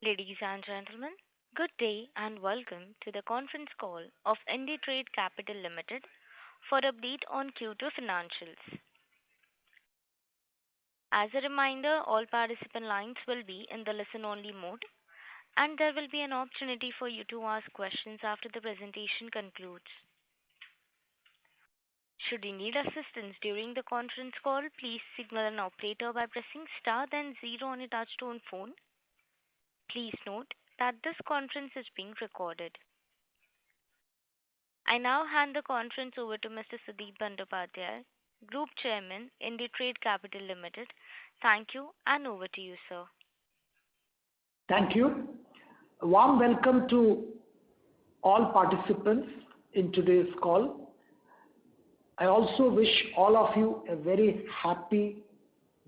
Ladies and gentlemen, good day and welcome to the conference call of IndiTrade Capital Limited for update on Q2 financials. As a reminder, all participant lines will be in the listen-only mode, and there will be an opportunity for you to ask questions after the presentation concludes. Should you need assistance during the conference call, please signal an operator by pressing star then zero on your touchtone phone. Please note that this conference is being recorded. I now hand the conference over to Mr. Sudeep Bandyopadhyay, Group Chairman, IndiTrade Capital Limited. Thank you, and over to you, sir. Thank you. A warm welcome to all participants in today's call. I also wish all of you a very happy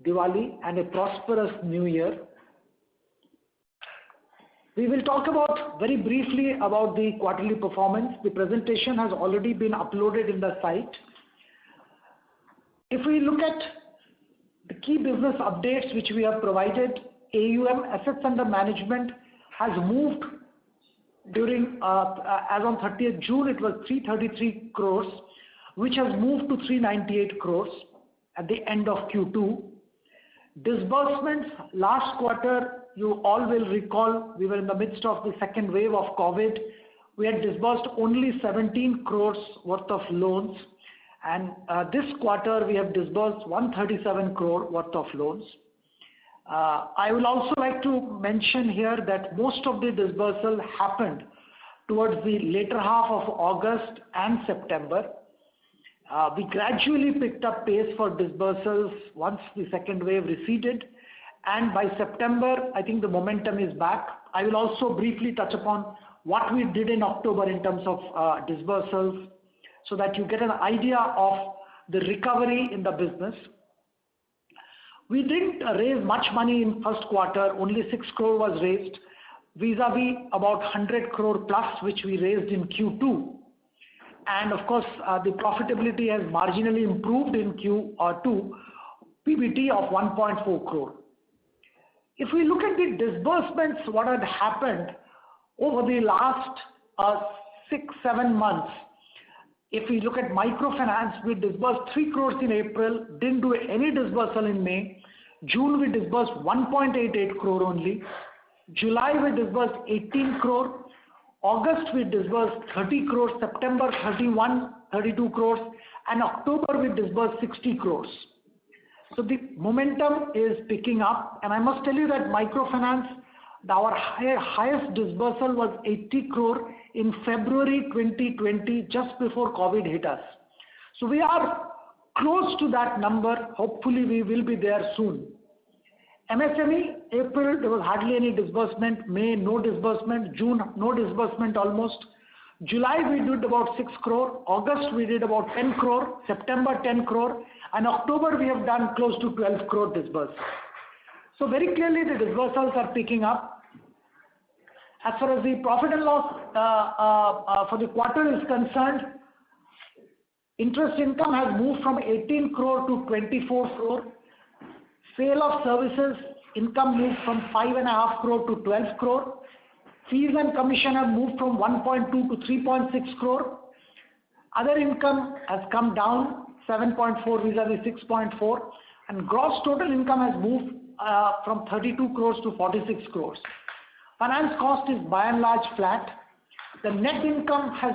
Diwali and a prosperous New Year. We will talk about very briefly about the quarterly performance. The presentation has already been uploaded in the site. If we look at the key business updates which we have provided, AUM, assets under management, has moved during, as on 30th June, it was 333 crores, which has moved to 398 crores at the end of Q2. Disbursements last quarter, you all will recall, we were in the midst of the second wave of COVID. We had disbursed only 17 crores worth of loans, and this quarter we have disbursed 137 crore worth of loans. I will also like to mention here that most of the disbursal happened towards the later half of August and September. We gradually picked up pace for disbursals once the second wave receded, and by September, I think the momentum is back. I will also briefly touch upon what we did in October in terms of disbursals, so that you get an idea of the recovery in the business. We didn't raise much money in first quarter, only 6 crore was raised, vis-a-vis about 100 crore plus which we raised in Q2. And of course, the profitability has marginally improved in Q2, PBT of 1.4 crore. If we look at the disbursements, what had happened over the last 6-7 months, if we look at microfinance, we disbursed 3 crores in April, didn't do any disbursal in May. June we disbursed 1.88 crore only. July we disbursed 18 crore. August we disbursed 30 crores. September 32 crores. And October we disbursed 60 crores. So the momentum is picking up, and I must tell you that microfinance, our highest disbursal was 80 crore in February 2020, just before COVID hit us. So we are close to that number. Hopefully we will be there soon. MSME, April there was hardly any disbursement. May no disbursement. June no disbursement almost. July we did about 6 crore. August we did about 10 crore. September 10 crore. And October we have done close to 12 crore disbursed. So very clearly the disbursals are picking up. As far as the profit and loss for the quarter is concerned, interest income has moved from 18 crore to 24 crore. Sale of services income moved from 5.5 crore to 12 crore. Fees and commission have moved from 1.2 to 3.6 crore. Other income has come down 7.4 vis-a-vis 6.4, and gross total income has moved from 32 crores to 46 crores. Finance cost is by and large flat. The net income has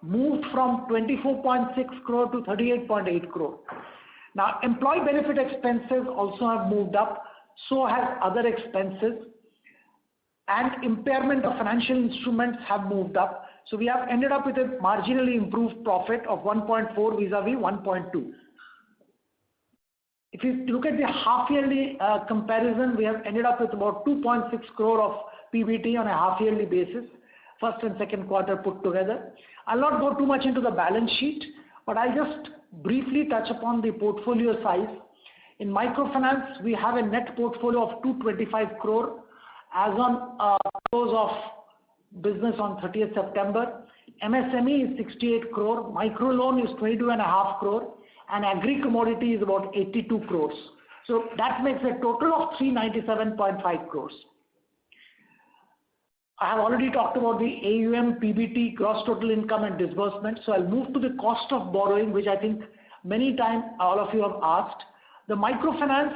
moved from 24.6 crore to 38.8 crore. Now, employee benefit expenses also have moved up, so have other expenses, and impairment of financial instruments have moved up. So we have ended up with a marginally improved profit of 1.4 vis-a-vis 1.2. If you look at the half-yearly comparison, we have ended up with about 2.6 crore of PBT on a half-yearly basis, first and second quarter put together. I'll not go too much into the balance sheet, but I'll just briefly touch upon the portfolio size. In microfinance, we have a net portfolio of 225 crore as on close of business on 30th September. MSME is 68 crore, micro loan is 22.5 crore, and agri commodity is about 82 crores. So that makes a total of 397.5 crores. I have already talked about the AUM, PBT, gross total income and disbursement. So I'll move to the cost of borrowing, which I think many times all of you have asked. The microfinance,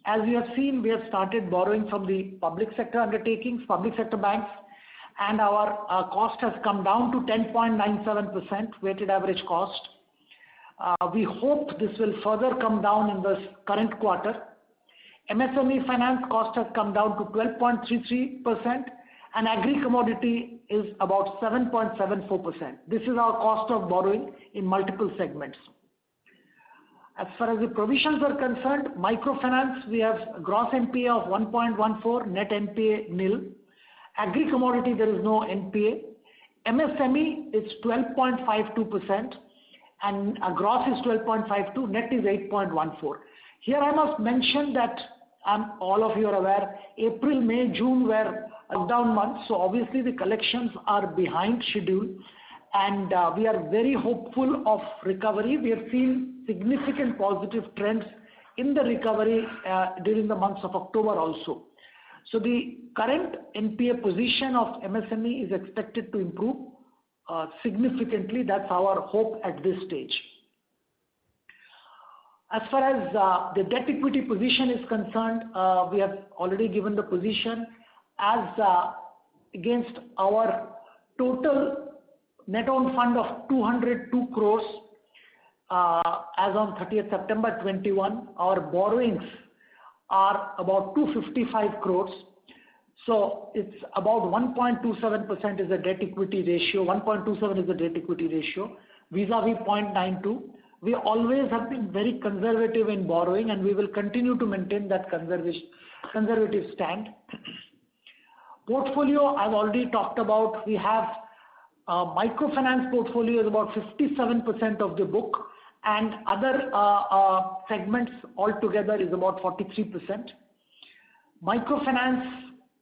as you have seen, we have started borrowing from the public sector undertakings, public sector banks, and our cost has come down to 10.97% weighted average cost. We hope this will further come down in this current quarter. MSME finance cost has come down to 12.33%, and agri commodity is about 7.74%. This is our cost of borrowing in multiple segments. As far as the provisions are concerned, microfinance, we have gross NPA of 1.14, net NPA nil. Agri commodity, there is no NPA. MSME is 12.52%, and gross is 12.52, net is 8.14. Here I must mention that all of you are aware, April, May, June were lockdown months, so obviously the collections are behind schedule, and we are very hopeful of recovery. We have seen significant positive trends in the recovery during the months of October also. So the current NPA position of MSME is expected to improve significantly. That's our hope at this stage. As far as the debt equity position is concerned, we have already given the position as against our total net own fund of 202 crores as on 30th September 21. Our borrowings are about 255 crores. So it's about 1.27% is the debt equity ratio, 1.27 is the debt equity ratio, vis-a-vis 0.92. We always have been very conservative in borrowing, and we will continue to maintain that conservative stand. Portfolio, I've already talked about. We have microfinance portfolio is about 57% of the book, and other segments altogether is about 43%. Microfinance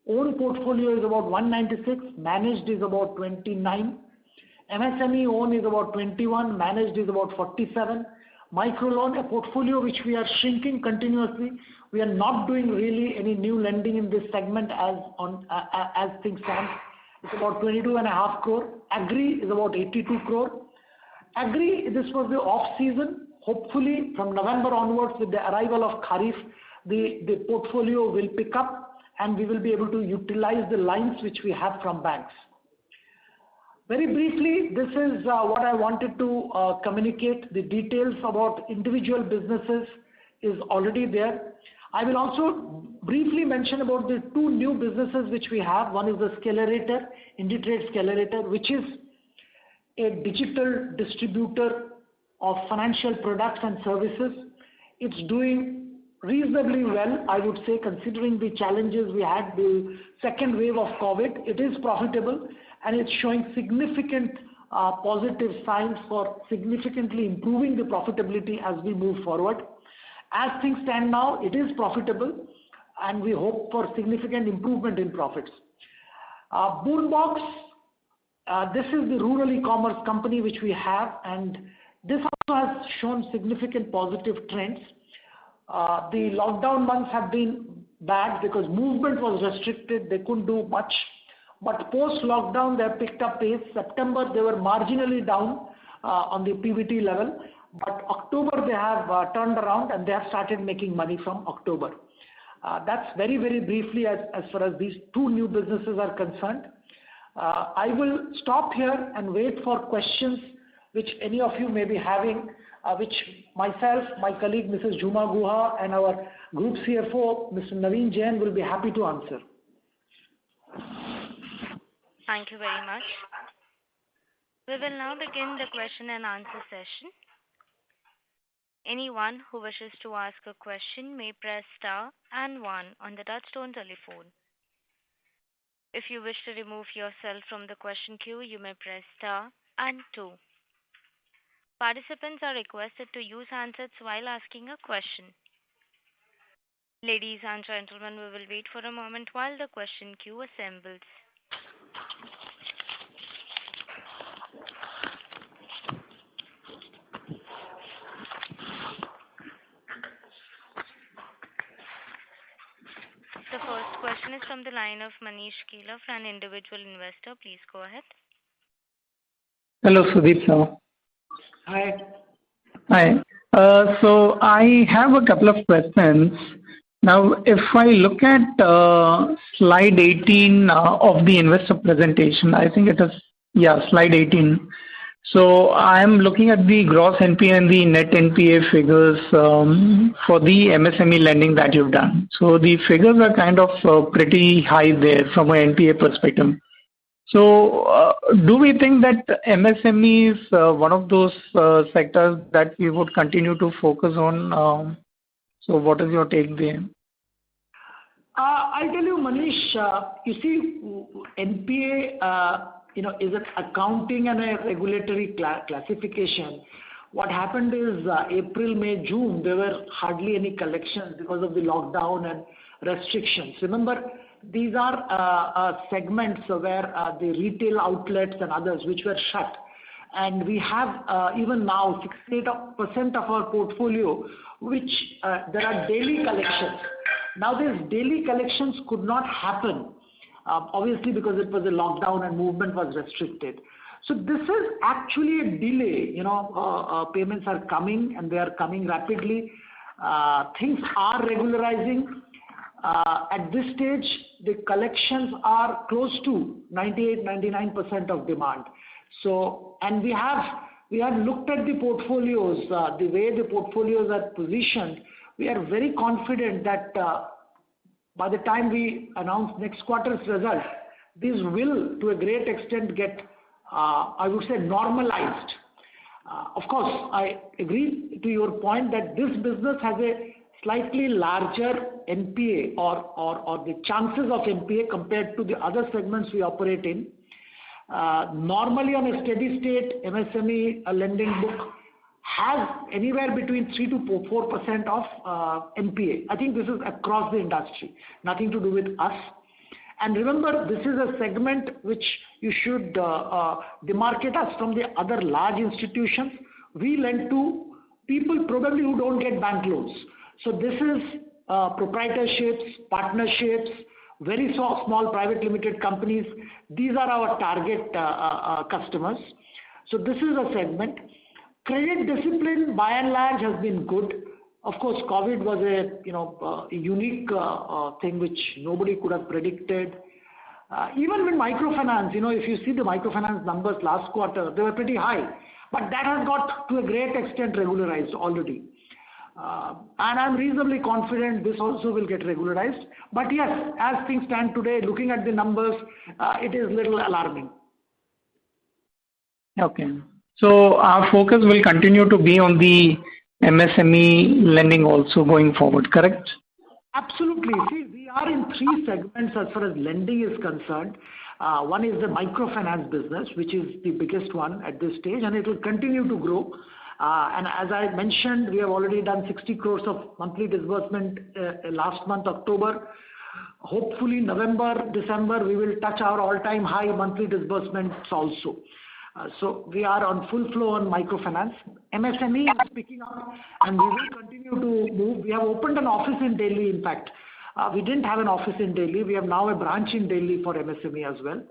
own portfolio is about 196, managed is about 29. MSME own is about 21, managed is about 47. Microloan, a portfolio which we are shrinking continuously. We are not doing really any new lending in this segment as things stand. It's about 22.5 crore. Agri is about 82 crore. Agri, this was the off season. Hopefully from November onwards, with the arrival of Kharif, the portfolio will pick up and we will be able to utilize the lines which we have from banks. Very briefly, this is what I wanted to communicate. The details about individual businesses is already there. I will also briefly mention about the two new businesses which we have. One is the Scalerator, IndiTrade Scalerator, which is a digital distributor of financial products and services. It's doing reasonably well, I would say, considering the challenges we had, the second wave of COVID. It is profitable and it's showing significant positive signs for significantly improving the profitability as we move forward. As things stand now, it is profitable and we hope for significant improvement in profits. Boonbox, this is the rural e-commerce company which we have, and this also has shown significant positive trends. The lockdown months have been bad because movement was restricted, they couldn't do much. But post-lockdown, they have picked up pace. September, they were marginally down on the PBT level. But October, they have turned around and they have started making money from October. That's very, very briefly as far as these two new businesses are concerned. I will stop here and wait for questions which any of you may be having, which myself, my colleague Mrs. Jhuma Guha and our Group CFO, Mr. Naveen Jain, will be happy to answer. Thank you very much. We will now begin the question and answer session. Anyone who wishes to ask a question may press star and 1 on the touchtone telephone. If you wish to remove yourself from the question queue, you may press star and 2. Participants are requested to use handsets while asking a question. Ladies and gentlemen, we will wait for a moment while the question queue assembles. The first question question is from the line of Manish Kela, for an individual investor. Please go ahead. Hello, Sudeep sir. Hi. Hi. So I have a couple of questions. Now, if I look at slide 18 of the investor presentation, I think it is, yeah, slide 18. So I'm looking at the gross NPA and the net NPA figures for the MSME lending that you've done. So the figures are kind of pretty high there from an NPA perspective. So do we think that MSME is one of those sectors that we would continue to focus on? So what is your take there? I'll tell you, Manish, you see, NPA, is an accounting and a regulatory classification. What happened is April, May, June, there were hardly any collections because of the lockdown and restrictions. Remember, these are segments where the retail outlets and others which were shut. And we have even now 68% of our portfolio, which there are daily collections. Now, these daily collections could not happen, obviously because it was a lockdown and movement was restricted. So this is actually a delay. Payments are coming and they are coming rapidly. Things are regularizing. At this stage, the collections are close to 98-99% of demand. So, and we have looked at the portfolios, the way the portfolios are positioned. We are very confident that by the time we announce next quarter's result, these will, to a great extent, get, I would say, normalized. Of course, I agree to your point that this business has a slightly larger NPA or the chances of NPA compared to the other segments we operate in. Normally, on a steady state, MSME lending book has anywhere between 3 to 4% of NPA. I think this is across the industry, nothing to do with us. And remember, this is a segment which you should demarcate us from the other large institutions. We lend to people probably who don't get bank loans. So this is proprietorships, partnerships, very small private limited companies. These are our target customers. So this is a segment. Credit discipline, by and large, has been good. Of course, COVID was a unique thing which nobody could have predicted. Even with microfinance, if you see the microfinance numbers last quarter, they were pretty high. But that has got to a great extent regularized already. And I'm reasonably confident this also will get regularized. But yes, as things stand today, looking at the numbers, it is a little alarming. Okay. So our focus will continue to be on the MSME lending also going forward, correct? Absolutely. See, we are in 3 segments as far as lending is concerned. One is the microfinance business, which is the biggest one at this stage, and it will continue to grow. And as I mentioned, we have already done 60 crores of monthly disbursement last month, October. Hopefully, November, December, we will touch our all-time high monthly disbursements also. So we are on full flow on microfinance. MSME is picking up and we will continue to move. We have opened an office in Delhi, in fact. We didn't have an office in Delhi. We have now a branch in Delhi for MSME as well.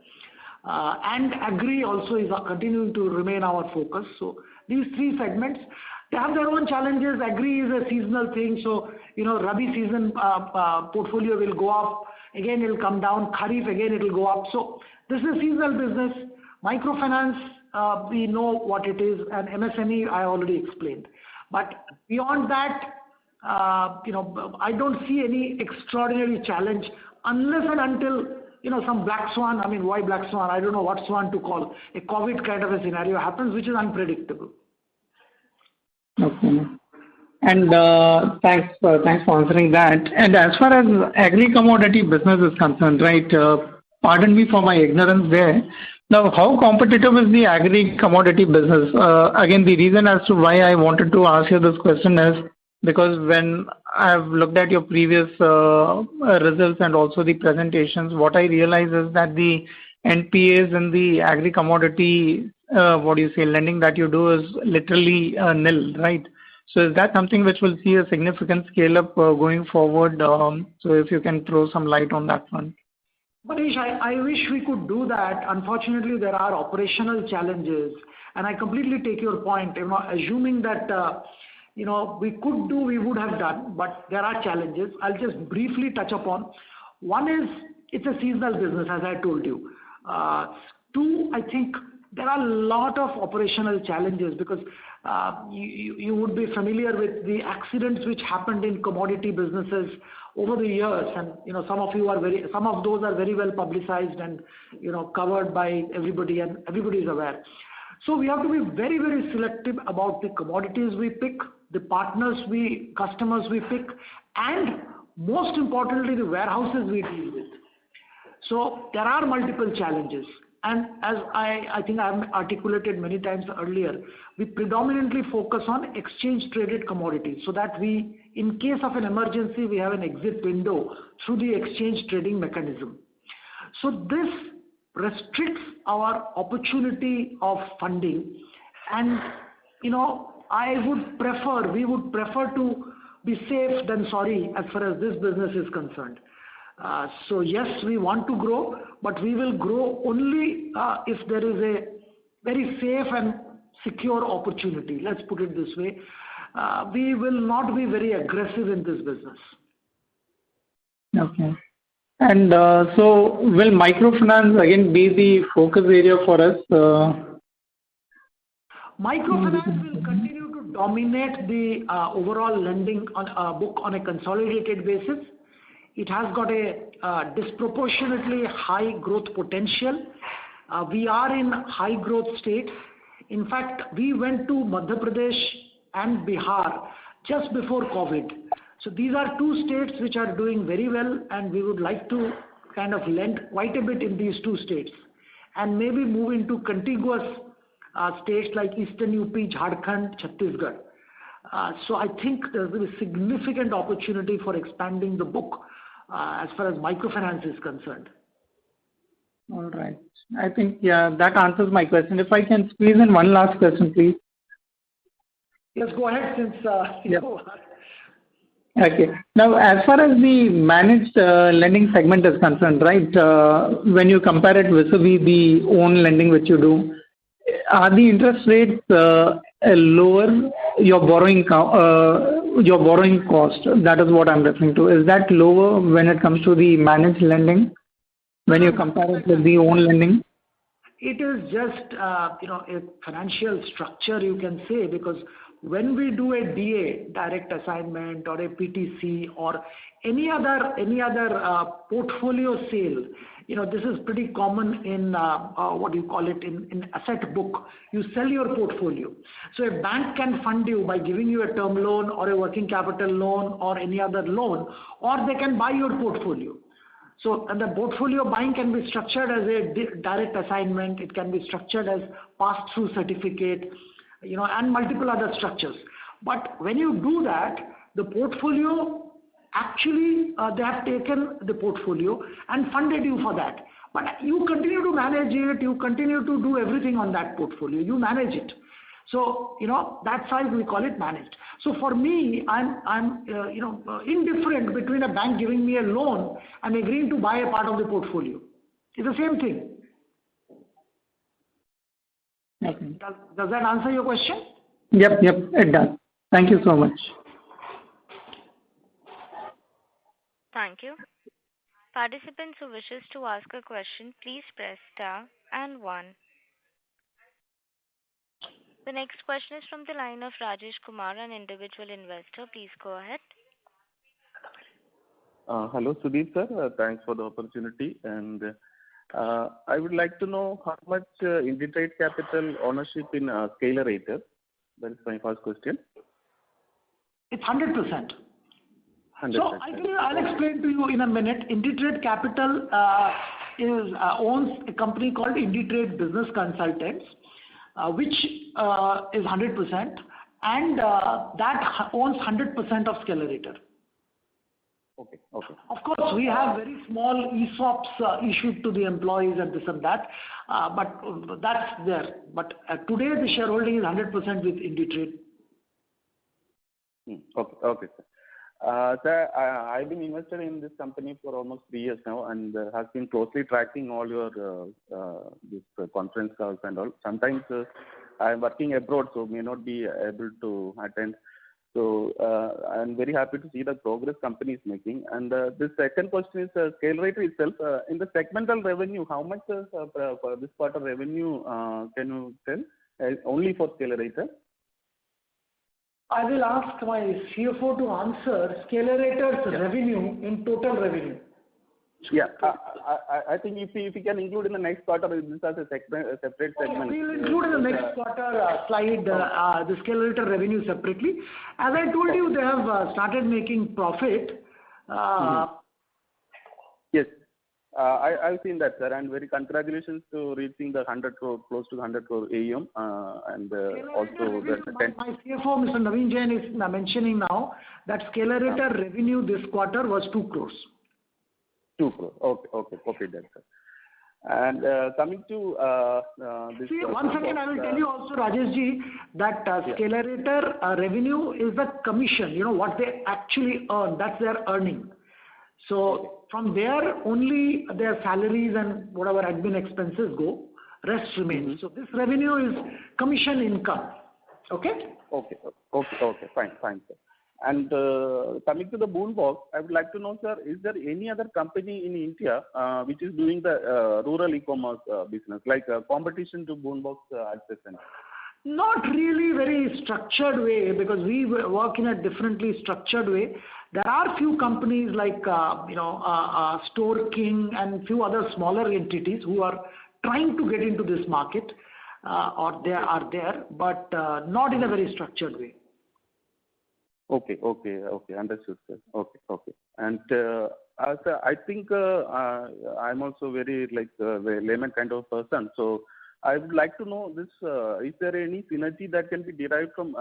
And Agri also is continuing to remain our focus. So these 3 segments, they have their own challenges. Agri is a seasonal thing. So, Rabi season portfolio will go up. Again, it will come down. Kharif, again, it will go up. So this is a seasonal business. Microfinance, we know what it is, and MSME, I already explained. But beyond that, I don't see any extraordinary challenge unless and until, some black swan. I mean, why black swan? I don't know what swan to call. A COVID kind of a scenario happens, which is unpredictable. Okay. And thanks for answering that. And as far as agri-commodity business is concerned, right, pardon me for my ignorance there. Now, how competitive is the agri-commodity business? Again, the reason as to why I wanted to ask you this question is because when I've looked at your previous results and also the presentations, what I realize is that the NPAs in the agri-commodity, lending that you do is literally nil, right? So is that something which will see a significant scale up going forward? So if you can throw some light on that one. Manish, I wish we could do that. Unfortunately, there are operational challenges, and I completely take your point. Assuming that we could do, we would have done, but there are challenges. I'll just briefly touch upon. One is it's a seasonal business, as I told you. Two, I think there are a lot of operational challenges because you would be familiar with the accidents which happened in commodity businesses over the years, and some of those are very well publicized and covered by everybody, and everybody is aware. So we have to be very, very selective about the commodities we pick, the customers we pick, and most importantly, the warehouses we deal with. So there are multiple challenges. And as I think I have articulated many times earlier, we predominantly focus on exchange traded commodities so that we, in case of an emergency, we have an exit window through the exchange trading mechanism. So this restricts our opportunity of funding, and we would prefer to be safe than sorry as far as this business is concerned. So yes, we want to grow, but we will grow only if there is a very safe and secure opportunity. Let's put it this way. We will not be very aggressive in this business. Okay. And so will microfinance again be the focus area for us? Microfinance will continue to dominate the overall lending book on a consolidated basis. It has got a disproportionately high growth potential. We are in high growth states. In fact, we went to Madhya Pradesh and Bihar just before COVID. So these are two states which are doing very well, and we would like to kind of lend quite a bit in these two states and maybe move into contiguous states like Eastern UP, Jharkhand, Chhattisgarh. So I think there will be significant opportunity for expanding the book as far as microfinance is concerned. All right. I think, that answers my question. If I can squeeze in one last question, please. Yes, go ahead since Okay. Now, as far as the managed lending segment is concerned, right, when you compare it vis-a-vis the own lending which you do, are the interest rates lower, your borrowing cost? That is what I'm referring to. Is that lower when it comes to the managed lending, when you compare it with the own lending? It is just a financial structure, you can say, because when we do a DA, direct assignment, or a PTC, or any other portfolio sale, this is pretty common in in asset book. You sell your portfolio. So a bank can fund you by giving you a term loan or a working capital loan or any other loan, or they can buy your portfolio. So, and the portfolio buying can be structured as a direct assignment. It can be structured as pass-through certificate, and multiple other structures. But when you do that, the portfolio, actually, they have taken the portfolio and funded you for that. But you continue to manage it. You continue to do everything on that portfolio. You manage it. So, that's why we call it managed. So for me, I'm indifferent between a bank giving me a loan and agreeing to buy a part of the portfolio. It's the same thing. Okay. Does that answer your question? Yep, it does. Thank you so much. Thank you. Participants who wishes to ask a question, please press star and 1. The next question is from the line of Rajesh Kumar, an individual investor. Please go ahead. Hello, Sudhir sir. Thanks for the opportunity. And I would like to know how much IndiTrade Capital ownership in Scalerator. That is my first question. It's 100%. 100%. So I'll explain to you in a minute. IndiTrade Capital owns a company called IndiTrade Business Consultants, which is 100%, and that owns 100% of Scalerator. Okay. Of course, we have very small ESOPs issued to the employees and this and that, but that's there. But today the shareholding is 100% with IndiTrade. Okay, okay, sir. Sir, I've been invested in this company for almost 3 years now, and has been closely tracking all your this conference calls and all. Sometimes I'm working abroad, so may not be able to attend. So I'm very happy to see the progress company is making. And the second question is Scalerator itself. In the segmental revenue, how much is for this quarter revenue can you tell? Only for Scalerator? I will ask my CFO to answer Scalerator's revenue in total revenue. Yeah, I think if you can include in the next quarter, this as a separate segment. We will include in the next quarter slide the Scalerator revenue separately. As I told you, they have started making profit. Yes, I've seen that, sir, and very congratulations to reaching the 100 crore, close to 100 crore AUM, and also the my CFO, Mr. Naveen Jain, is mentioning now that Scalerator revenue this quarter was 2 crores. 2 crore. Okay, then, sir. And coming to this. See, once again, I will tell you also, Rajesh ji, that Scalerator revenue is the commission. You know what they actually earn. That's their earning. So from there only their salaries and whatever admin expenses go. Rest remains. So this revenue is commission income. Okay. Okay. Fine, sir. And coming to the Boonbox, I would like to know, sir, is there any other company in India which is doing the rural e-commerce business, like competition to Boonbox at present? Not really very structured way, because we work in a differently structured way. There are few companies like Store King and few other smaller entities who are trying to get into this market, or they are there, but not in a very structured way. Okay. Understood, sir. Okay. And sir, I think I'm also very the layman kind of person. So I would like to know this: is there any synergy that can be derived from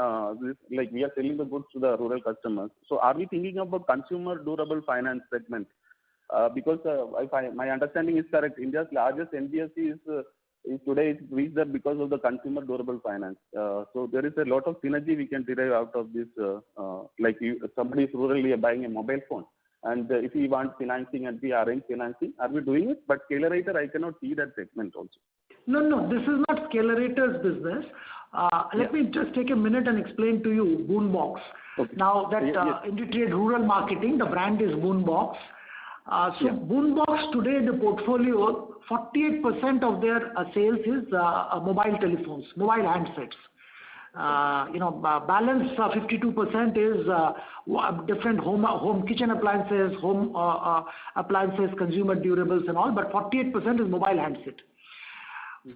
this? Like we are selling the goods to the rural customers. So are we thinking about consumer durable finance segment? Because if my understanding is correct, India's largest NBFC is today reached there because of the consumer durable finance. So there is a lot of synergy we can derive out of this. Somebody is rurally buying a mobile phone, and if we want financing and we arrange financing, are we doing it? But Scalerator, I cannot see that segment also. No, this is not Scalerator's business. Let me just take a minute and explain to you Boonbox. Okay. Now that IndiTrade Rural Marketing, the brand is Boonbox. Boonbox today in the portfolio, 48% of their sales is mobile telephones, mobile handsets. Balance 52% is different home kitchen appliances, home appliances, consumer durables and all, but 48% is mobile handset.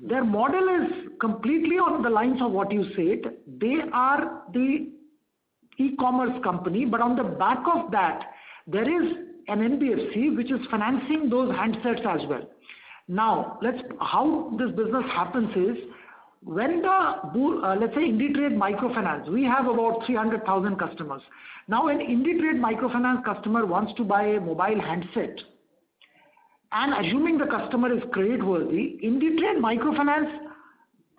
Their model is completely on the lines of what you said. They are the e-commerce company, but on the back of that, there is an NBFC which is financing those handsets as well. Now, how this business happens is, when let's say IndiTrade Microfinance, we have about 300,000 customers. Now, an IndiTrade Microfinance customer wants to buy a mobile handset, and assuming the customer is creditworthy, IndiTrade Microfinance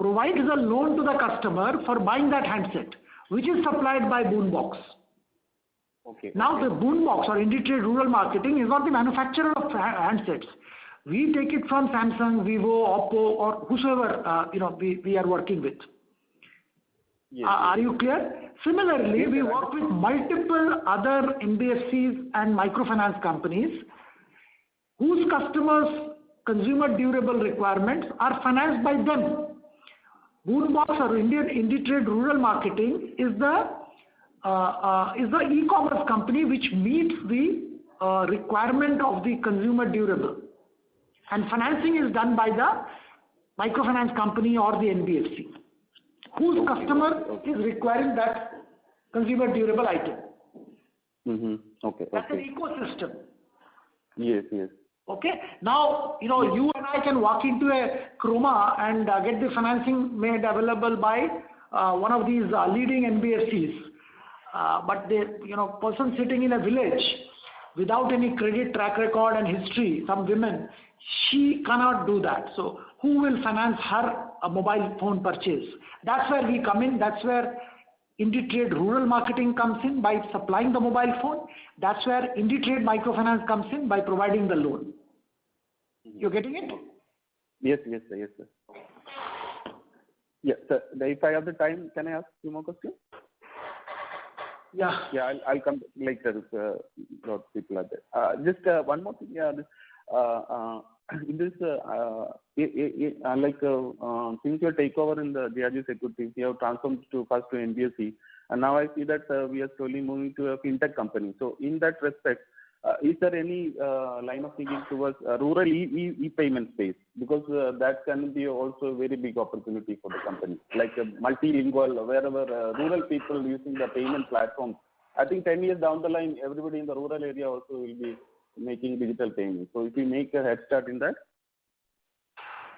provides a loan to the customer for buying that handset, which is supplied by Boonbox. Okay. Now the Boonbox or IndiTrade Rural Marketing is not the manufacturer of handsets. We take it from Samsung, Vivo, Oppo, or whosoever we are working with. Yes. Are you clear? Similarly, we work with multiple other NBFCs and microfinance companies whose customers' consumer durable requirements are financed by them. Boonbox or IndiTrade Rural Marketing is the e-commerce company which meets the requirement of the consumer durable, and financing is done by the microfinance company or the NBFC whose customer is requiring that consumer durable item. Okay. That's an ecosystem. Yes. Okay. Now, you and I can walk into a Croma and get the financing made available by one of these leading NBFCs. But the person sitting in a village without any credit track record and history, some women, she cannot do that. So who will finance her a mobile phone purchase? That's where we come in. That's where IndiTrade Rural Marketing comes in by supplying the mobile phone. That's where IndiTrade Microfinance comes in by providing the loan. You're getting it? Yes, sir. Yes, sir. Yes, sir. If I have the time, can I ask few more questions? Yeah. Yeah, I'll come later. Lot of people are there. Just one more thing. Yeah, in this, since your takeover in the DRG Securities, you have transformed first to NBFC, and now I see that we are slowly moving to a fintech company. So, in that respect, is there any line of thinking towards rural e-payment space? Because that can be also a very big opportunity for the company, like multilingual, wherever rural people using the payment platforms. I think 10 years down the line, everybody in the rural area also will be making digital payments. So if we make a head start in that?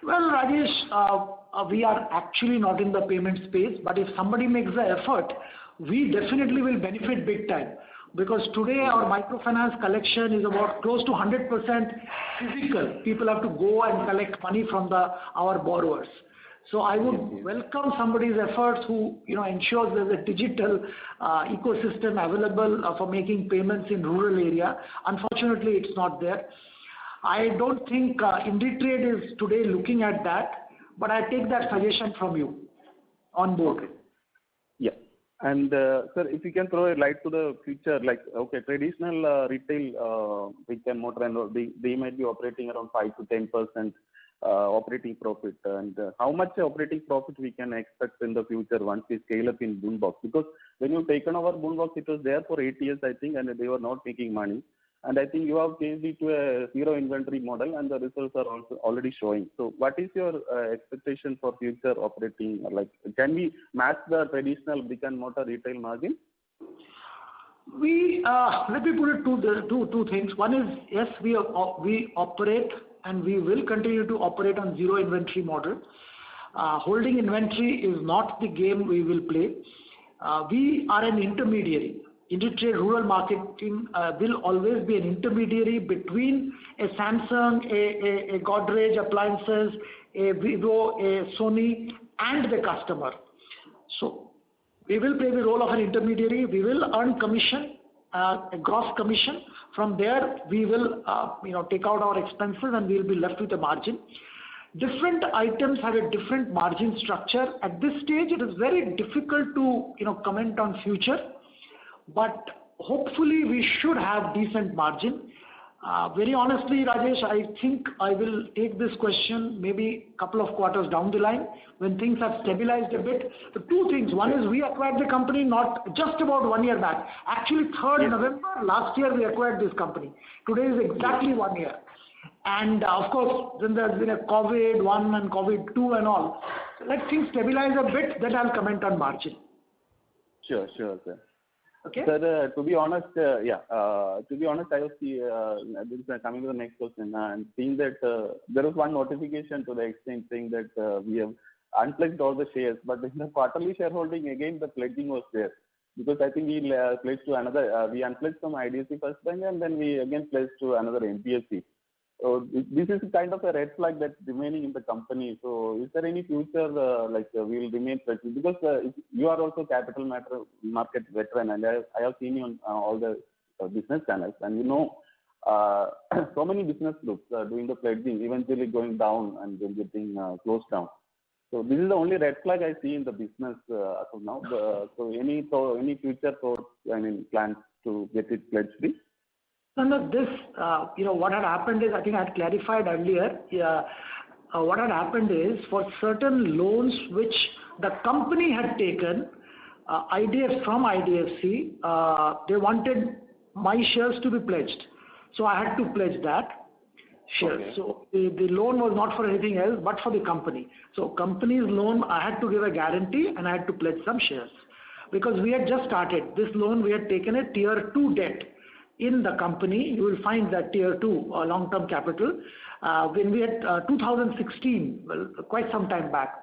Well, Rajesh, we are actually not in the payment space, but if somebody makes the effort, we definitely will benefit big time. Because today our microfinance collection is about close to 100% physical. People have to go and collect money from our borrowers. So I would welcome somebody's efforts who ensures there's a digital ecosystem available for making payments in rural area. Unfortunately, it's not there. I don't think IndiTrade is today looking at that, but I take that suggestion from you on board. Okay. Yeah. And sir, if you can throw a light to the future, like traditional retail brick and mortar, and they might be operating around 5 to 10% operating profit, and how much operating profit we can expect in the future once we scale up in Boonbox? Because when you've taken over Boonbox, it was there for 8 years, I think, and they were not making money. And I think you have changed it to a zero inventory model, and the results are also already showing. So, what is your expectation for future operating? Like, can we match the traditional brick and mortar retail margin? Let me put it two things. One is, yes, we operate and we will continue to operate on zero inventory model. Holding inventory is not the game we will play. We are an intermediary. IndiTrade Rural Marketing will always be an intermediary between a Samsung, a Godrej Appliances, a Vivo, a Sony, and the customer. So we will play the role of an intermediary. We will earn commission, a gross commission. From there, we will take out our expenses and we will be left with a margin. Different items have a different margin structure. At this stage, it is very difficult to comment on future, but hopefully we should have decent margin. Very honestly, Rajesh, I think I will take this question maybe a couple of quarters down the line when things have stabilized a bit. The two things. One is we acquired the company not just about 1 year back. Actually, 3rd November last year we acquired this company. Today is exactly 1 year. And of course, then there's been a COVID-1 and COVID-2 and all. So let things stabilize a bit, then I'll comment on margin. Sure, sir. Okay. Sir, to be honest, I was this is coming to the next question, and seeing that there was one notification to the exchange saying that we have unpledged all the shares, but in the quarterly shareholding again the pledging was there, because I think we pledged to another, we unpledged from IDFC First Bank and then we again pledged to another NBFC. So this is kind of a red flag that's remaining in the company. So is there any future we will remain pledged? Because you are also capital market veteran, and I have seen you on all the business channels, and so many business groups doing the pledging, eventually going down and then getting closed down. So this is the only red flag I see in the business as of now. So any future thoughts, plans to get it pledge free? No, this, what had happened is, I think I had clarified earlier, what had happened is, for certain loans which the company had taken, from IDFC, they wanted my shares to be pledged. So I had to pledge that shares. Okay. So the loan was not for anything else but for the company. So company's loan, I had to give a guarantee and I had to pledge some shares. Because we had just started. This loan, we had taken a tier 2 debt. In the company, you will find that tier 2 long-term capital when we had 2016, well, quite some time back.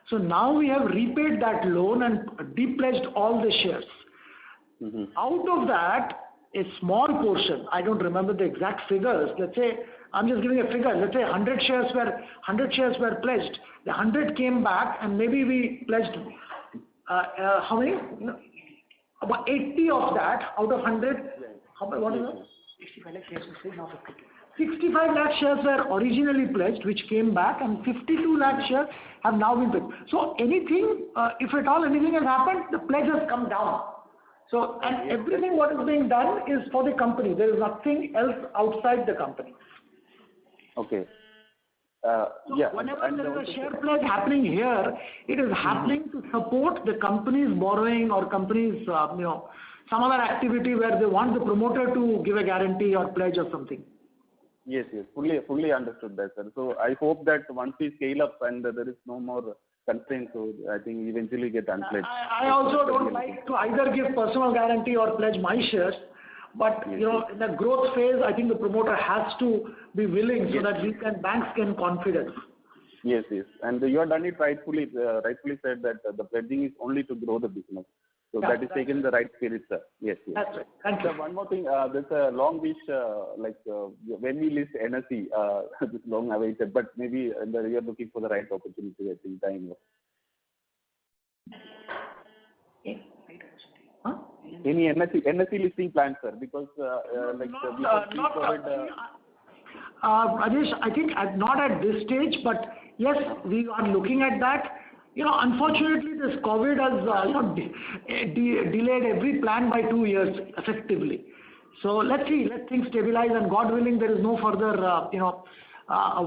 So now we have repaid that loan and depledged all the shares. Mm-hmm. Out of that, a small portion, I don't remember the exact figures, let's say, I'm just giving a figure, let's say 100 shares were pledged, the 100 came back and maybe we pledged How many? No, about 80 of that out of 100. What is it? 65 lakh shares, 65 lakh shares were originally pledged, which came back, and 52 lakh shares have now been pledged. So anything, if at all anything has happened, the pledge has come down. So, and everything what is being done is for the company. There is nothing else outside the company. Okay. Whenever there is a share pledge happening here, it is happening to support the company's borrowing or company's, some other activity where they want the promoter to give a guarantee or pledge or something. Yes, fully understood that, sir. So I hope that once we scale up and there is no more constraints, so I think eventually get unpledged. I also don't like to either give personal guarantee or pledge my shares, but in the growth phase, I think the promoter has to be willing so that banks can confidence. Yes, and you have done it rightfully said that the pledging is only to grow the business. So that is taken the right spirit, sir. Yes. That's right. Thank you. One more thing, there's a long wish, when we list NSE, this long awaited, but maybe you are looking for the right opportunity at the time. Any NSE listing plans, sir? Because Rajesh, I think not at this stage, but yes, we are looking at that. Unfortunately, this COVID has delayed every plan by 2 years effectively. So let's see, let things stabilize, and God willing, there is no further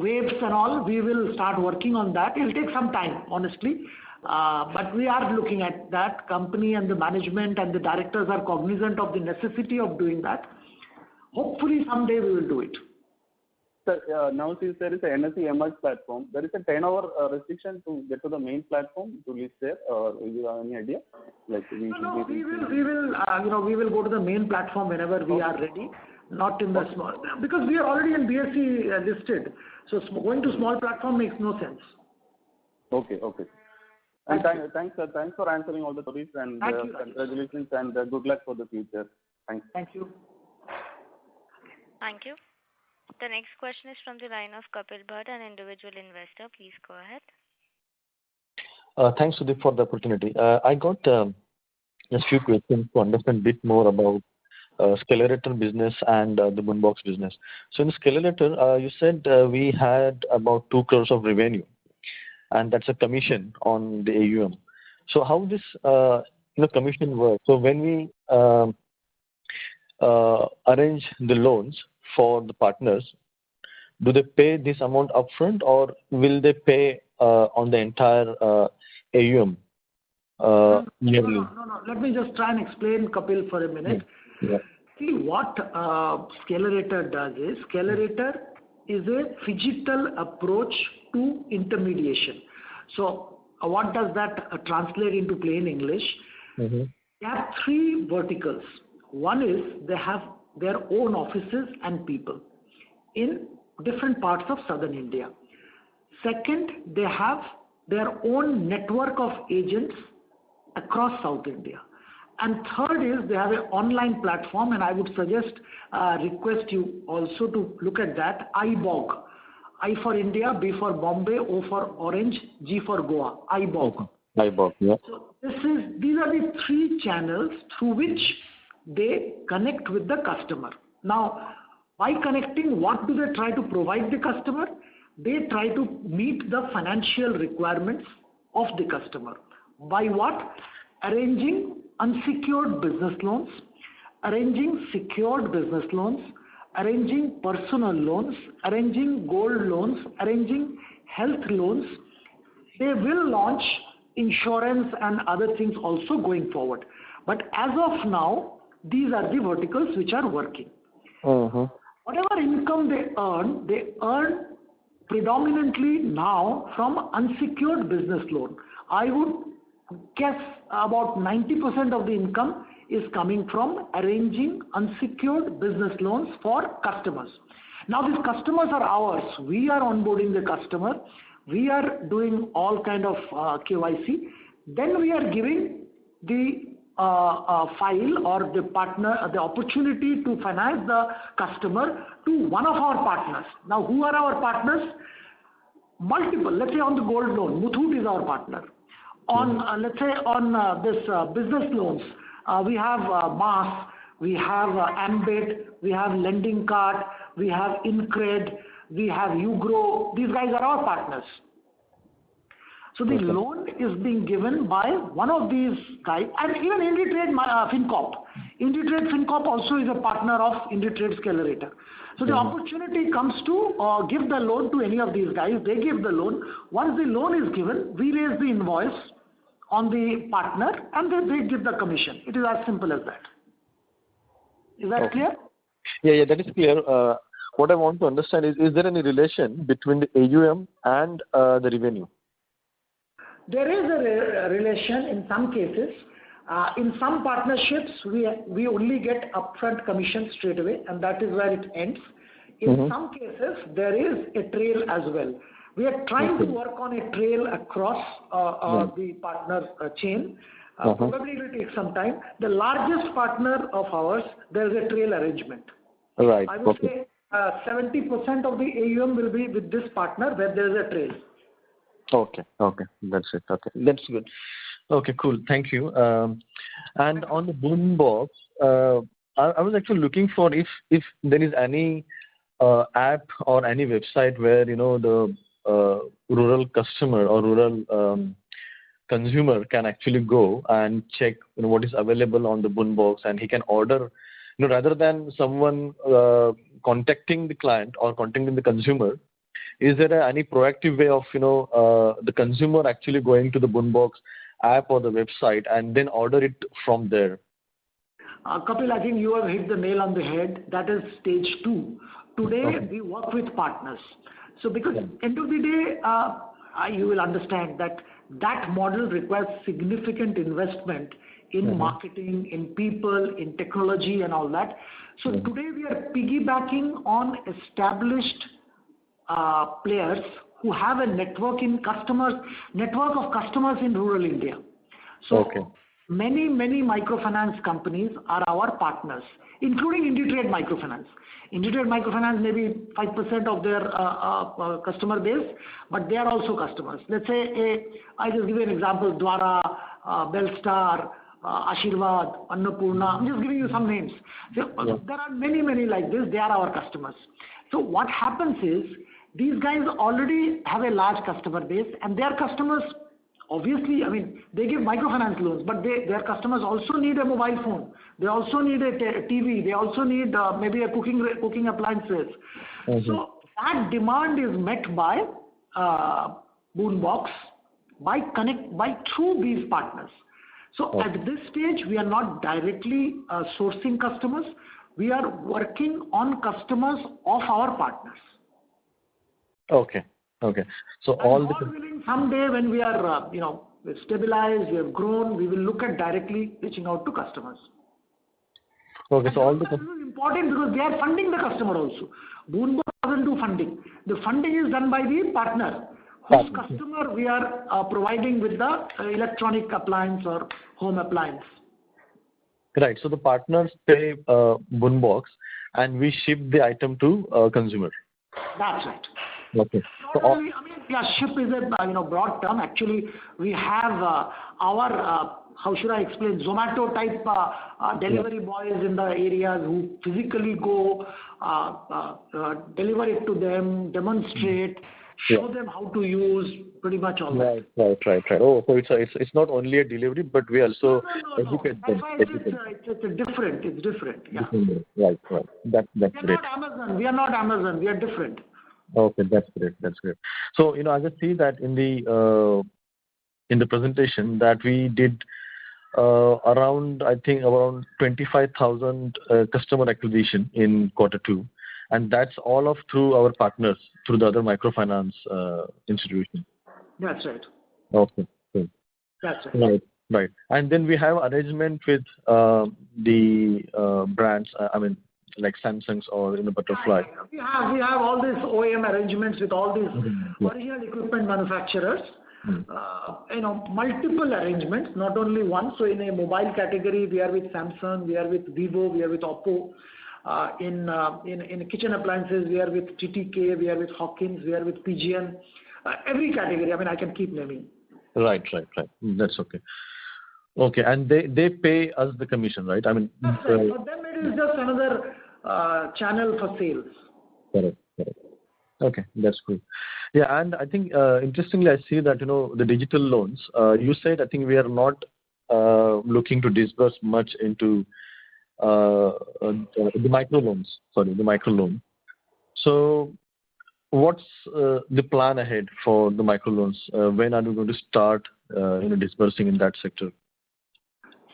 waves and all. We will start working on that. It will take some time, honestly, but we are looking at that. Company and the management and the directors are cognizant of the necessity of doing that. Hopefully, someday we will do it. Sir, now since there is a NSE emerge platform, there is a 10-hour restriction to get to the main platform to list there, or do you have any idea? We will go to the main platform whenever we are ready, not in the small, because we are already in BSE listed. So going to small platform makes no sense. Okay. And thanks, sir. Thanks for answering all the queries, and congratulations and good luck for the future. Thanks. Thank you. Thank you. The next question is from the line of Kapil Bhatt, an individual investor. Please go ahead. Thanks, Sudhir, for the opportunity. I got just a few questions to understand a bit more about Scalerator business and the Boombox business. So in Scalerator, you said we had about 2 crores of revenue, and that's a commission on the AUM. So how this commission works? So when we arrange the loans for the partners, do they pay this amount upfront, or will they pay on the entire AUM yearly? No. Let me just try and explain, Kapil, for a minute. Yeah. See, what Scalerator does is, Scalerator is a phygital approach to intermediation. So what does that translate into plain English? Mm-hmm. They have 3 verticals. One is they have their own offices and people in different parts of southern India. Second, they have their own network of agents across South India. And third is they have an online platform, and I would request you also to look at that, iBOG. I for India, B for Bombay, O for Orange, G for Goa, iBOG. iBOG, yeah. So these are the 3 channels through which they connect with the customer. Now, by connecting, what do they try to provide the customer? They try to meet the financial requirements of the customer. By what? Arranging unsecured business loans, arranging secured business loans, arranging personal loans, arranging gold loans, arranging health loans. They will launch insurance and other things also going forward. But as of now, these are the verticals which are working. Uh-huh. Whatever income they earn predominantly now from unsecured business loan. I would guess about 90% of the income is coming from arranging unsecured business loans for customers. Now these customers are ours. We are onboarding the customer. We are doing all kind of KYC. Then we are giving the file or the partner the opportunity to finance the customer to one of our partners. Now, who are our partners? Multiple. Let's say on the gold loan, Muthoot is our partner. On, let's say, on this business loans, we have MAS, we have Ambit, we have Lending Card, we have Incred, we have Ugrow. These guys are our partners. So the loan is being given by one of these guys, and even IndiTrade FinCorp. IndiTrade FinCorp also is a partner of IndiTrade Scalerator. So the opportunity comes to give the loan to any of these guys. They give the loan. Once the loan is given, we raise the invoice on the partner, and they give the commission. It is as simple as that. Is that clear? Yeah, that is clear. What I want to understand is there any relation between the AUM and the revenue? There is a relation in some cases. In some partnerships, we only get upfront commission straight away, and that is where it ends. In some cases, there is a trail as well. We are trying to work on a trail across the partner chain. Probably it will take some time. The largest partner of ours, there is a trail arrangement. Right. I would say 70% of the AUM will be with this partner where there is a trail. Okay, that's it. Okay, that's good. Okay, cool. Thank you. And on the Boonbox, I was actually looking for if there is any app or any website where the rural customer or rural consumer can actually go and check what is available on the Boonbox, and he can order. Rather than someone contacting the client or contacting the consumer, is there any proactive way of the consumer actually going to the Boonbox app or the website and then order it from there? Kapil, I think you have hit the nail on the head. That is stage 2. Today we work with partners. So because end of the day, you will understand that model requires significant investment in marketing, in people, in technology and all that. So today we are piggybacking on established players who have a network of customers in rural India. So many microfinance companies are our partners, including IndiTrade Microfinance. IndiTrade Microfinance may be 5% of their customer base, but they are also customers. Let's say, I just give you an example, Dwara, Belstar, Ashirvad, Annapurna. I'm just giving you some names. So, there are many like this. They are our customers. So what happens is, these guys already have a large customer base, and their customers, obviously, they give microfinance loans, but their customers also need a mobile phone. They also need a TV. They also need maybe a cooking appliances. So that demand is met by Boonbox through these partners. So at this stage, we are not directly sourcing customers. We are working on customers of our partners. Okay. So all the willing, someday when we are, we've stabilized, we have grown, we will look at directly reaching out to customers. Okay, so all the this is important because they are funding the customer also. Boonbox doesn't do funding. The funding is done by the partner, whose customer we are providing with the electronic appliance or home appliance. Right. So the partners pay Boonbox, and we ship the item to consumer. That's right. Okay. Ship is a broad term. Actually, we have our how should I explain, Zomato type delivery boys in the areas who physically go deliver it to them, demonstrate, show them how to use, pretty much all that. Right. Oh, so it's not only a delivery, but we also educate them. It's different. Yeah. Right. That's great. We are not Amazon. We are different. Okay, that's great. So I just see that in the presentation that we did around 25,000 customer acquisition in Q2, and that's all through our partners, through the other microfinance institutions. That's right. Okay, good. That's right. Right. And then we have arrangement with the brands, like Samsung's or Butterfly. We have all these OEM arrangements with all these original equipment manufacturers. Multiple arrangements, not only one. So in a mobile category, we are with Samsung, we are with Vivo, we are with Oppo. In kitchen appliances, we are with TTK, we are with Hawkins, we are with PGN. Every category, I can keep naming. Right. That's okay. Okay, and they pay us the commission, right? I mean, That's right. For them, it is just another channel for sales. correct. Okay, that's good. Yeah, and I think interestingly, I see that the digital loans. You said I think we are not looking to disburse much into the micro loans. Sorry, the micro loan. So, what's the plan ahead for the micro loans? When are we going to start disbursing in that sector?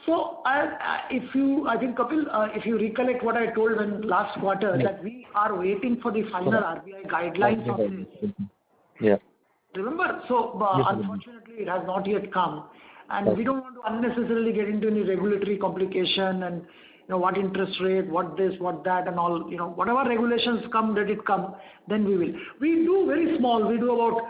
So, I think Kapil, if you recollect what I told in last quarter, that we are waiting for the final RBI guidelines on this. Yeah. Remember? So, unfortunately, it has not yet come, and we don't want to unnecessarily get into any regulatory complication and what interest rate, what this, what that, and all. Whatever regulations come, let it come. Then we will. We do very small. We do about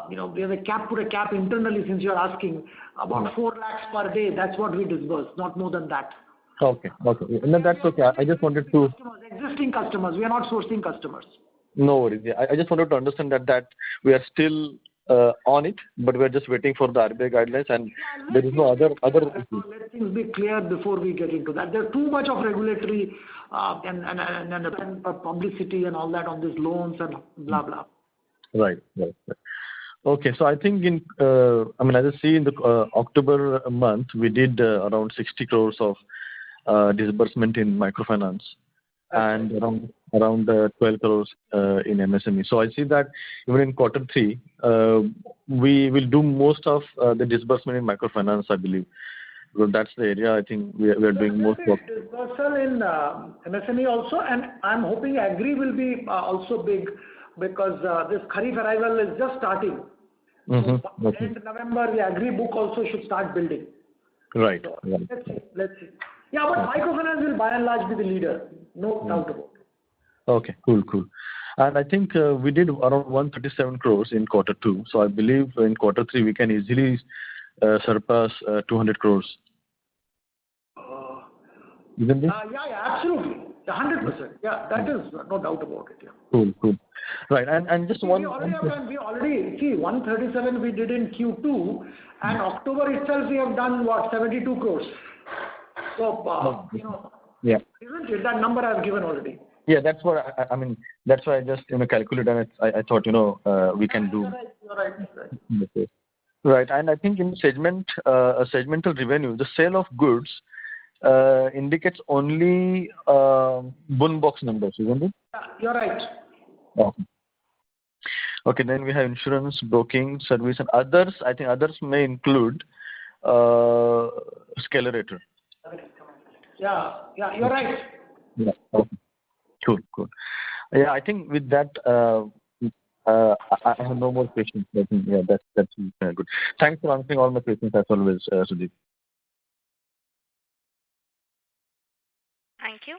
we have put a cap internally, since you are asking, about 4 lakhs per day. That's what we disburse, not more than that. Okay. No, that's okay. I just wanted to. Existing customers. We are not sourcing customers. No worries. Yeah. I just wanted to understand that we are still on it, but we are just waiting for the RBI guidelines, and there is no other. Let things be clear before we get into that. There's too much of regulatory and publicity and all that on these loans and blah blah. Right. Okay, so I think as I see in the October month, we did around 60 crores of disbursement in microfinance and around 12 crores in MSME. So I see that even in quarter 3, we will do most of the disbursement in microfinance, I believe. Because that's the area I think we are doing most work. Disbursal in MSME also, and I'm hoping Agri will be also big, because this Kharif arrival is just starting. So end November, the Agri book also should start building. Right. So let's see. Yeah, but microfinance will by and large be the leader. No doubt about it. Okay, cool. And I think we did around 137 crores in quarter 2. So I believe in quarter 3 we can easily surpass 200 crores. Isn't it? Yeah, absolutely. 100%. Yeah, that is no doubt about it. Yeah. Cool. Right, and just one. We already see 137 we did in Q2, and October itself we have done 72 crores. So yeah. Isn't it that number I've given already? Yeah, that's what that's why I just calculated, and I thought we can do. You're right. Right, and I think in segmental revenue, the sale of goods indicates only Boombox numbers, isn't it? Yeah, you're right. Okay, then we have insurance, broking, service, and others. I think others may include Scalerator. Yeah, you're right. Yeah. Okay. Cool. Yeah, I think with that, I have no more questions. I think, yeah, that's good. Thanks for answering all my questions as always, Sudeep. Thank you.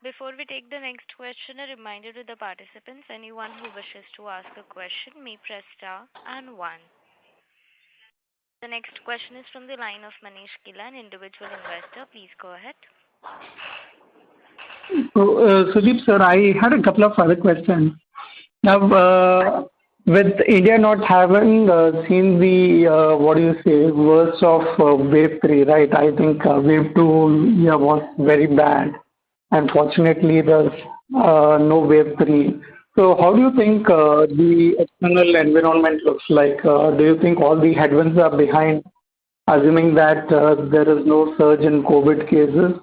Before we take the next question, a reminder to the participants, anyone who wishes to ask a question may press star and 1. The next question is from the line of Manish Kila, an individual investor. Please go ahead. So, Sudeep sir, I had a couple of other questions. Now, with India not having seen the, worst of wave 3, right? I think wave 2 was very bad. Unfortunately, there's no wave 3. So how do you think the external environment looks like? Do you think all the headwinds are behind, assuming that there is no surge in COVID cases?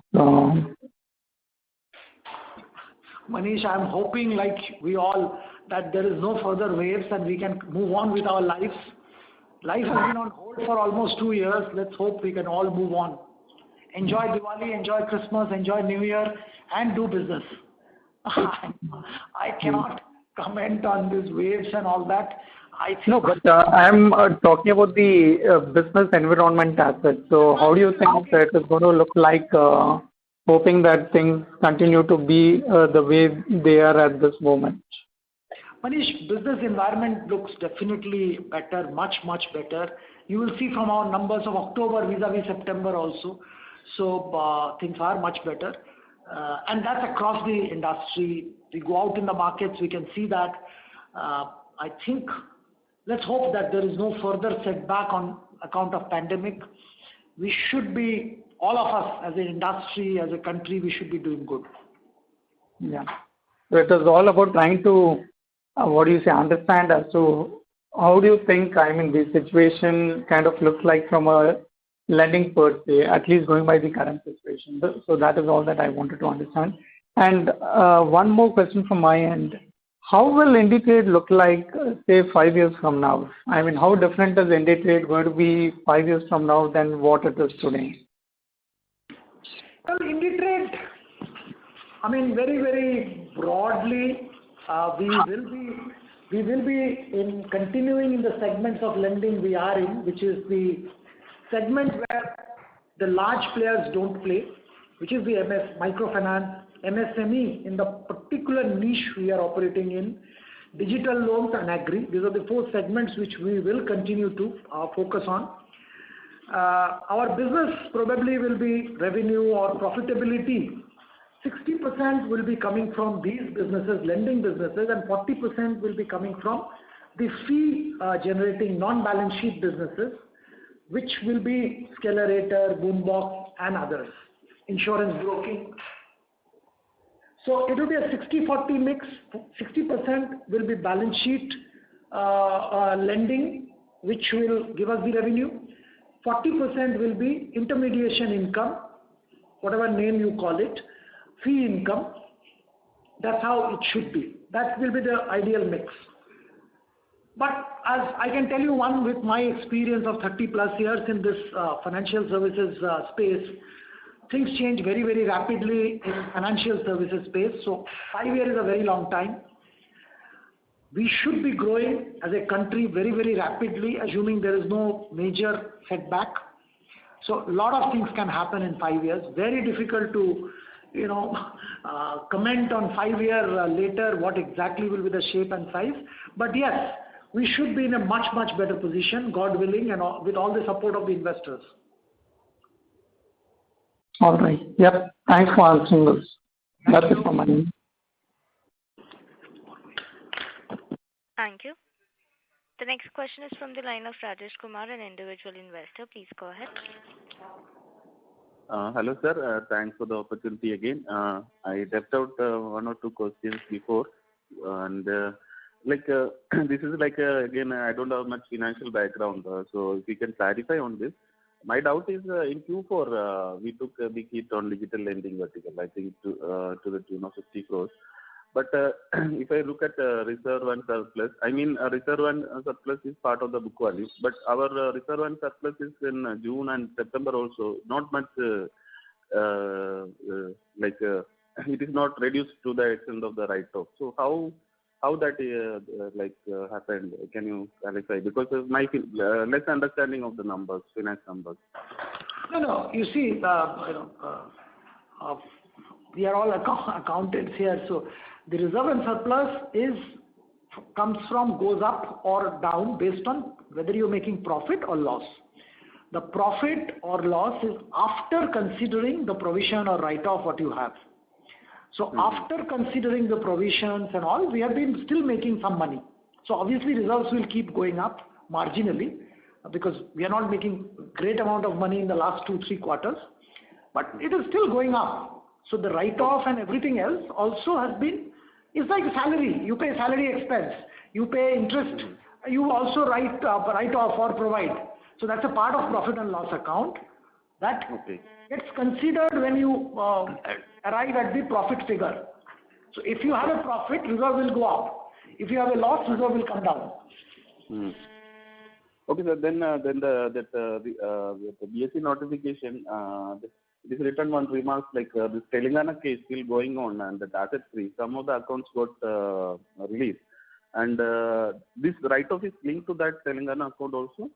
Manish, I'm hoping, like we all, that there is no further waves and we can move on with our lives. Life has been on hold for almost 2 years. Let's hope we can all move on. Enjoy Diwali, enjoy Christmas, enjoy New Year, and do business. I cannot comment on these waves and all that. No, but I'm talking about the business environment aspect. So how do you think that is going to look like, hoping that things continue to be the way they are at this moment? Manish, business environment looks definitely better, much better. You will see from our numbers of October vis-a-vis September also. So things are much better. And that's across the industry. We go out in the markets, we can see that. I think let's hope that there is no further setback on account of pandemic. We should be, all of us as an industry, as a country, we should be doing good. Yeah. So it is all about trying to, understand as to how do you think, the situation kind of looks like from a lending per se, at least going by the current situation. So that is all that I wanted to understand. And one more question from my end. How will IndiTrade look like, say, 5 years from now? How different is IndiTrade going to be 5 years from now than what it is today? Well, IndiTrade, very, very broadly, we will be in continuing in the segments of lending we are in, which is the segment where the large players don't play, which is the microfinance, MSME, in the particular niche we are operating in, digital loans and agri. These are the 4 segments which we will continue to focus on. Our business probably will be revenue or profitability. 60% will be coming from these businesses, lending businesses, and 40% will be coming from the fee generating non-balance sheet businesses, which will be Skelerator, Boombox, and others, insurance broking. So it will be a 60-40 mix. 60% will be balance sheet lending, which will give us the revenue. 40% will be intermediation income, whatever name you call it, fee income. That's how it should be. That will be the ideal mix. But as I can tell you one with my experience of 30 plus years in this financial services space, things change very, very rapidly in financial services space. So 5 years is a very long time. We should be growing as a country very, very rapidly, assuming there is no major setback. So a lot of things can happen in 5 years. Very difficult to, comment on 5 years later what exactly will be the shape and size. But yes, we should be in a much, much better position, God willing, and with all the support of the investors. All right. Yep. Thanks for answering this. That's it from my end. Thank you. The next question is from the line of Rajesh Kumar, an individual investor. Please go ahead. Hello, sir. Thanks for the opportunity again. I left out 1 or 2 questions before, and this is again, I don't have much financial background, so if you can clarify on this. My doubt is in Q4 we took a big hit on digital lending vertical, I think to the tune of 50 crores. But if I look at reserve and surplus, reserve and surplus is part of the book value, but our reserve and surplus is in June and September also, not much, it is not reduced to the extent of the write-off. So how that happened? Can you clarify? Because of my less understanding of the numbers, finance numbers. No. You see, we are all accountants here. So the reserve and surplus goes up or down based on whether you're making profit or loss. The profit or loss is after considering the provision or write-off what you have. So after considering the provisions and all, we have been still making some money. So obviously results will keep going up marginally because we are not making great amount of money in the last 2-3 quarters, but it is still going up. So the write-off and everything else also has been, it's like salary. You pay salary expense, you pay interest, you also write off or provide. So that's a part of profit and loss account. That gets considered when you arrive at the profit figure. So if you have a profit, reserve will go up. If you have a loss, reserve will come down. Okay, sir. Then the BSE notification, this written one remarks this Telangana case still going on and that asset free. Some of the accounts got released, and this write-off is linked to that Telangana account also.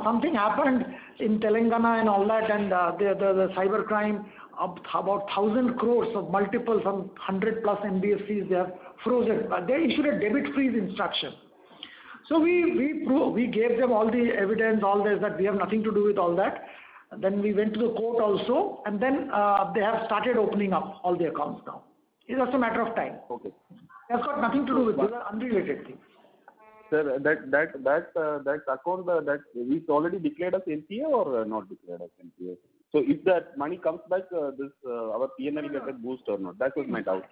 Something happened in Telangana and all that, and the cyber crime, about 1,000 crores of multiple, some 100 plus NBFCs, they have frozen. They issued a debit freeze instruction. So we gave them all the evidence, all this, that we have nothing to do with all that. And then we went to the court also, and then they have started opening up all the accounts now. It's just a matter of time. Okay. That's got nothing to do with, these are unrelated things. Sir, that account that is already declared as NPA or not declared as NPA? So if that money comes back, this our P&L get a boost or not? That was my doubt.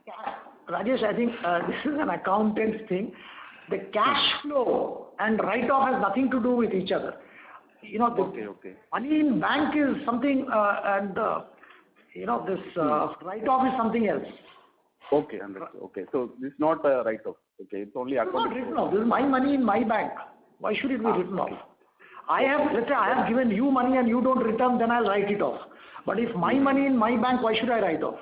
Rajesh, I think this is an accountant's thing. The cash flow and write-off has nothing to do with each other. You know, the Okay. money in bank is something, and this write-off is something else. Okay, understood. Okay, so this is not a write-off. Okay, it's only It's not account. written off. This is my money in my bank. Why should it be written off? Let's say I have given you money and you don't return, then I'll write it off. But if my money in my bank, why should I write off?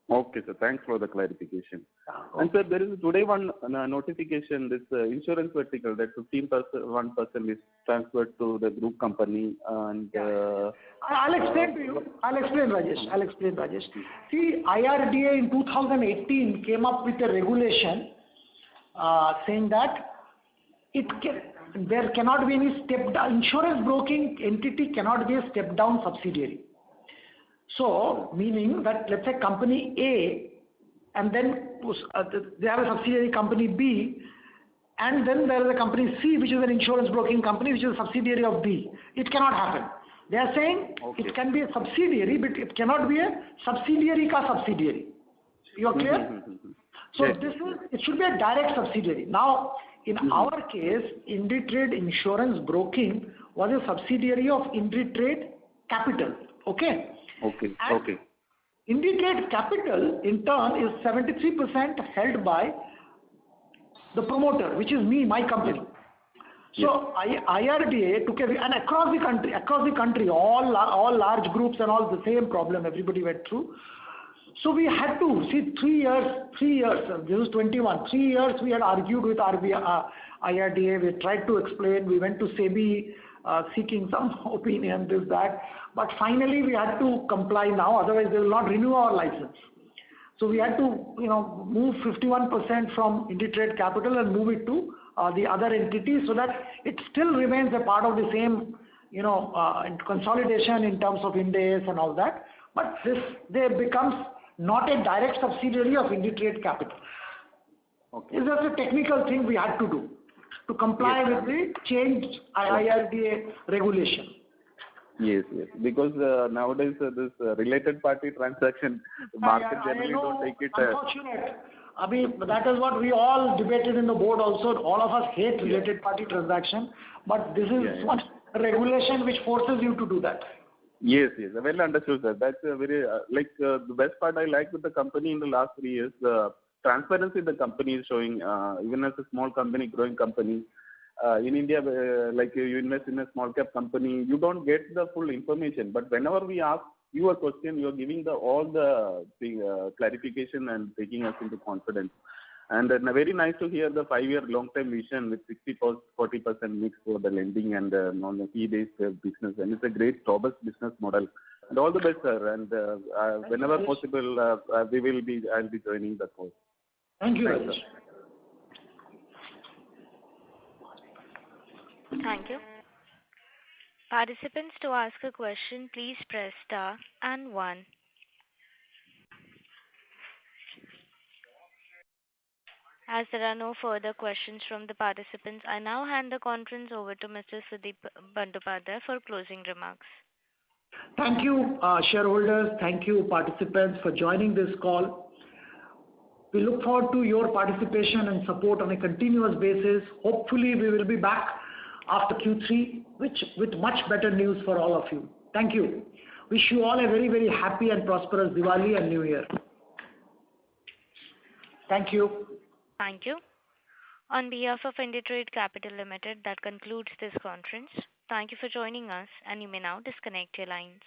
Okay, sir. Thanks for the clarification. Yeah, And sir, there is today one notification, this insurance vertical, that 1% is transferred to the group company, and I'll explain to you. I'll explain, Rajesh. See, IRDA in 2018 came up with a regulation saying that there cannot be any step down. Insurance broking entity cannot be a step down subsidiary. So, meaning that let's say company A, and then they have a subsidiary company B, and then there is a company C, which is an insurance broking company, which is a subsidiary of B. It cannot happen. They are saying it can be a subsidiary, but it cannot be a subsidiary ka subsidiary. You are clear? So yes. it should be a direct subsidiary. Now, in our case, IndiTrade Insurance Broking was a subsidiary of IndiTrade Capital. Okay? Okay. And Okay. IndiTrade Capital, in turn, is 73% held by the promoter, which is me, my company. So IRDA took and across the country, all large groups and all the same problem everybody went through. So we had to see 3 years. This was 21. 3 years we had argued with IRDA. We tried to explain. We went to SEBI seeking some opinion, this, that. But finally we had to comply now. Otherwise they will not renew our license. So we had to, move 51% from IndiTrade Capital and move it to the other entities, so that it still remains a part of the same, consolidation in terms of Ind AS and all that. But they becomes not a direct subsidiary of IndiTrade Capital. Okay. It's just a technical thing we had to do to comply with the changed IRDA regulation. Yes. Because nowadays this related party transaction, market generally don't take it. Unfortunate. I mean, that is what we all debated in the board also. All of us hate related party transaction, but this is one regulation which forces you to do that. Yes. Well understood, sir. That's a very the best part I like with the company in the last 3 years. The transparency the company is showing, even as a small company, growing company. In India, like you invest in a small cap company, you don't get the full information. But whenever we ask you a question, you are giving all the clarification and taking us into confidence. And very nice to hear the 5-year long-term vision with 60-40% mix for the lending and non-fee-based business. And it's a great, robust business model. And all the best, sir. And whenever possible, I'll be joining the course. Thank you, Rajesh. Thank you. Participants, to ask a question, please press star and 1. As there are no further questions from the participants, I now hand the conference over to Mr. Sudeep Bandopadhyay for closing remarks. Thank you, shareholders. Thank you, participants, for joining this call. We look forward to your participation and support on a continuous basis. Hopefully, we will be back after Q3 with much better news for all of you. Thank you. Wish you all a very, very happy and prosperous Diwali and New Year. Thank you. Thank you. On behalf of IndiTrade Capital Limited, that concludes this conference. Thank you for joining us, and you may now disconnect your lines.